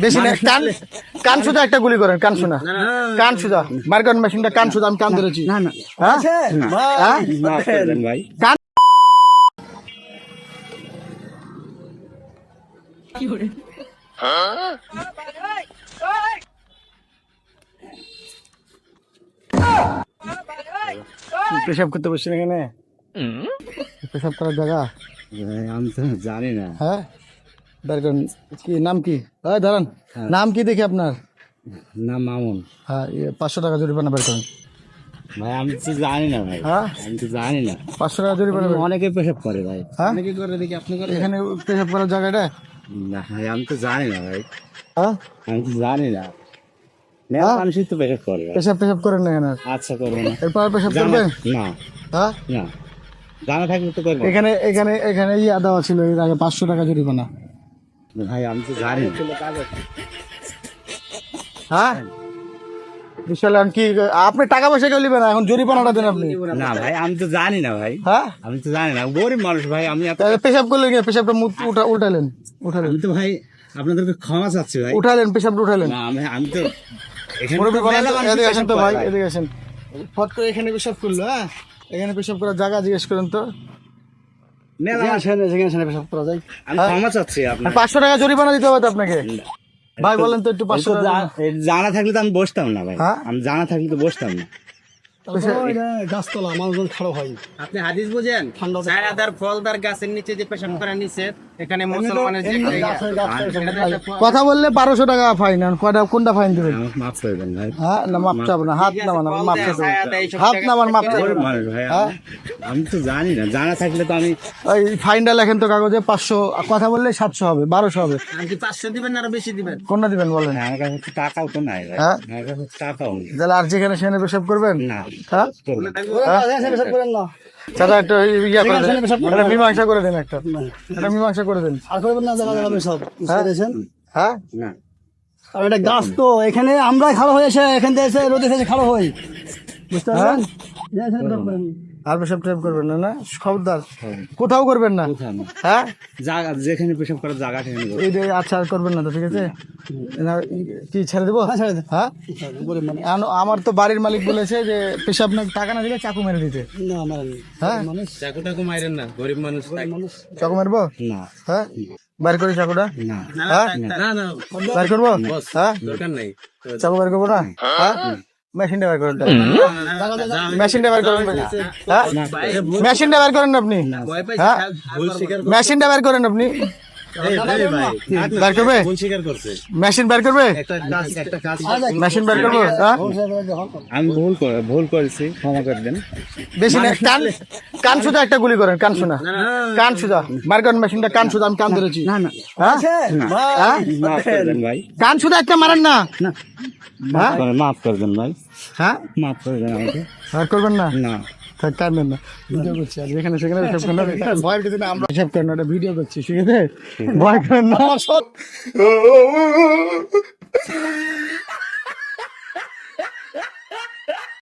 বেশি না, কান কান সুদা একটা গুলি করেন, কান শোনা, কান সুদা বার করেন মেশিনটা, কান সুদা আমি কান ধরেছি। না না হ্যাঁ? হ্যাঁ? মাফ করে দেন ভাই। কান পেশাব করতে বসছেন এখানে? পেশাব করার জায়গা? ভাই, আমি তো জানি না। হ্যাঁ, বের করেন। কি নাম কি? এই দাঁড়ান, নাম কি দেখি আপনার? না মামুন। হ্যাঁ, 500 টাকা জরিমানা বের করেন। ভাই আমি তো জানি না ভাই, হ্যাঁ, আমি তো জানি না। 500 টাকা জরিমানা বের করেন। অনেকে পেশাব করে ভাই। হ্যাঁ, অনেকে করে দেখি, আপনি করে? এখানে পেশাব করার জায়গাটা? না ভাই, আমি তো জানি না ভাই, হ্যাঁ, আমি তো জানি না। মেলা মানুষই তো পেশাব করে ভাই। পেশাব করেন না এখানে? আচ্ছা করবো না। এরপর আর পেশাব জানা- করবেন? না হ্যাঁ, না, জানা থাকলে তো করবো। এখানে এখানে এখানে দেওয়া ছিল এর আগে 500 টাকা জরিমানা। ভাই আমি তো জানি না। হ্যাঁ, বিশাল। আর কি আপনি টাকা পয়সা কেউ নেবেন না, এখন জরিমানাটা দেন আপনি। না ভাই, আমি তো জানি না ভাই, হ্যাঁ, আমি তো জানি না। গরিব মানুষ ভাই, আমি তাহলে পেশাব করলেন কি? পেশাবটা উঠালেন, আমি তো ভাই আপনাদেরকে ক্ষমা চাচ্ছি ভাই। উঠালেন, পেশাবটা উঠালেন। না আমি তো এখানে মুরব্বি তো বলেন মেলা তো, মানুষই এদিকে আসেন পেশাব তো করে ভাই, ভাই। এদিকে আসেন। ফট করে এখানে পেশাব করলো। হ্যাঁ, এখানে পেশাব করার জায়গা জিজ্ঞেস করেন তো। মেলা মানুষ- যেখানে পেশাব করা যায়। আমি ক্ষমা চাচ্ছি আপনার। 500 টাকা জরিমানা দিতে হবে তো আপনাকে। ভাই বলেন তো একটু 500 টাকা। জানা থাকলে তো আমি বসতাম না ভাই, হ্যাঁ? আমি জানা থাকলে তো বসতাম না। গাছতলা মানুষজন খারাপ হয়। আপনি হাদিস বুঝেন? ছায়াদার ফলদার গাছের নিচে যে পেশাব করা নিচে, এখানে মুসলমানের যে কথা বললে 1200 টাকা ফাইন। আর কোনটা ফাইন দেবেন? আমাকে মাফ করে দেন ভাই। হ্যাঁ, না মাপ চাবো না, হাত নামান, আমি মাপ চাবো। হাত নামান, মাপ চাবো। গরিব মানুষ ভাই, আমি তো জানি না। জানা থাকলে তো আমি ওই ফাইনটা লেখেন তো কাগজে, 500। কথা বললে 700 হবে, 1200 হবে। কি 500 দিবেন না আরো বেশি দিবেন? কোনটা দিবেন বলেন? আমার কাছে তো টাকাও তো নাই ভাই, হ্যাঁ? আমার কাছে তো টাকাও নেই। তাহলে আর যেখানে সেখানে পেশাব করবেন? না হ্যাঁ, করবো না। চাচা একটু ইয়া করে দেন, একটা মীমাংসা করে দেন, একটা মীমাংসা করে দেন। আর করবেন না, জায়গা জায়গা সব বুঝতে হ্যাঁ, না আর এটা গাছ তো, এখানে আমরা খাড়ো হয়ে এসে এখান থেকে এসে রোদে এসে খাড়ো হই, বুঝতে পারছেন? আর পেশাব টেপ করবেন না, না খবরদার, কোথাও করবেন না। কোথাও না। হ্যাঁ, জায়গা যেখানে পেশাব করার জায়গা সেখানে করবো। এই যে আচ্ছা, আর করবেন না তো, ঠিক আছে? না, কি ছেড়ে দেবো? ছেড়ে দেন। হ্যাঁ, আমার তো বাড়ির মালিক বলেছে যে পেশাব না, টাকা না দিলে চাকু মেরে দিতে। না আমার হ্যাঁ, চাকু টাকু মাইরেন না, গরিব মানুষ। চাকু মারবো? না হ্যাঁ, বাইর করি চাকুটা। না হ্যাঁ, না না, বাইর করবো? হ্যাঁ, দরকার নাই। চাকু বাইর করবো না? হ্যাঁ, মেশিনটা বাইর করেন, মেশিনটা বাইর করেন। হ্যাঁ, মেশিনটা বাইর করেন আপনি। ভয় পাইছে, হ্যাঁ, ভুল স্বীকার মেশিনটা বাইর করেন আপনি। বাইর করবে? ভুল স্বীকার করছে। মেশিন বাইর করবে? একটা কাজ মেশিন বাইর করবো? হ্যাঁ, আমি ভুল করেছি, ক্ষমা করে দেন। বেশি না, কান সুদা একটা গুলি করেন, কান শোনা, কান সুদা বার করেন মেশিনটা, কান সুদা আমি কান ধরেছি। না না হ্যাঁ, হ্যাঁ? মাফ করে দেন ভাই, কান সুদা একটা মারেন না। হ্যাঁ, মাফ করে দেন ভাই, হ্যাঁ, মাফ করে দেন আমাকে। আর করবেন না, না থাক, কাঁদবেন না। ভিডিও করছি, আর যেখানে সেখানে সব করেন না, ভয় পেতে না, আমরা সব করেন না, এটা ভিডিও করছি, ঠিক আছে? ভয় করেন না।